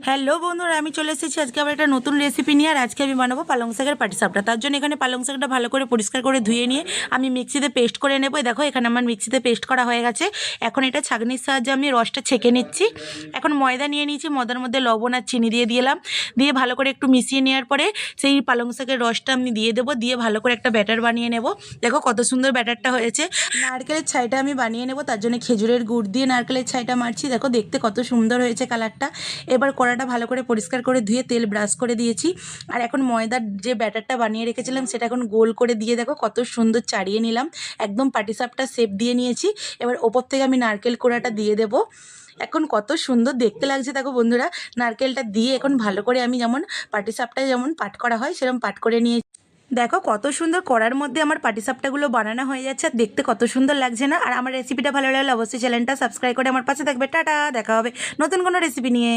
Hello বন্ধুরা, আমি চলে এসেছি আজকে আবার একটা নতুন রেসিপি নিয়ে। আর আজকে আমি বানাবো পালং শাকের পাটিসাপটা। তার জন্য এখানে পালং শাকটা ভালো করে পরিষ্কার করে ধুয়ে নিয়ে আমি মিক্সিতে পেস্ট করে নেবো। দেখো এখানে আমার মিক্সিতে পেস্ট করা হয়ে গেছে। এখন এটা ছাঁকনির সাহায্যে আমি রসটা ছেঁকে নিচ্ছি। এখন ময়দা নিয়ে নিয়েছি, ময়দার মধ্যে লবণ আর চিনি দিয়ে দিলাম। দিয়ে ভালো করে একটু মিশিয়ে নেওয়ার পরে সেই পালং শাকের রসটা আমি দিয়ে দেবো। দিয়ে ভালো করে একটা ব্যাটার বানিয়ে নেব। দেখো কত সুন্দর ব্যাটারটা হয়েছে। নারকেলের ছাইটা আমি বানিয়ে নেব, তার জন্য খেজুরের গুড় দিয়ে নারকেলের ছাইটা মারছি। দেখো দেখতে কত সুন্দর হয়েছে কালারটা। এবার কড়াটা ভালো করে পরিষ্কার করে ধুয়ে তেল ব্রাশ করে দিয়েছি। আর এখন ময়দার যে ব্যাটারটা বানিয়ে রেখেছিলাম সেটা এখন গোল করে দিয়ে দেখো কত সুন্দর চাড়িয়ে নিলাম। একদম পাটিসাপটা শেপ দিয়ে নিয়েছি। এবার ওপর থেকে আমি নারকেল কোড়াটা দিয়ে দেবো। এখন কত সুন্দর দেখতে লাগছে দেখো বন্ধুরা। নারকেলটা দিয়ে এখন ভালো করে আমি যেমন পাটিসাপটায় যেমন পাট করা হয় সেরকম পাট করে নিয়ে দেখো কত সুন্দর কড়ার মধ্যে আমার পাটিসাপটাগুলো বানানো হয়ে যাচ্ছে। আর দেখতে কত সুন্দর লাগছে না? আর আমার রেসিপিটা ভালো লাগলে অবশ্যই চ্যানেলটা সাবস্ক্রাইব করে আমার পাশে থাকবে। টাটা, দেখা হবে নতুন কোনো রেসিপি নিয়ে।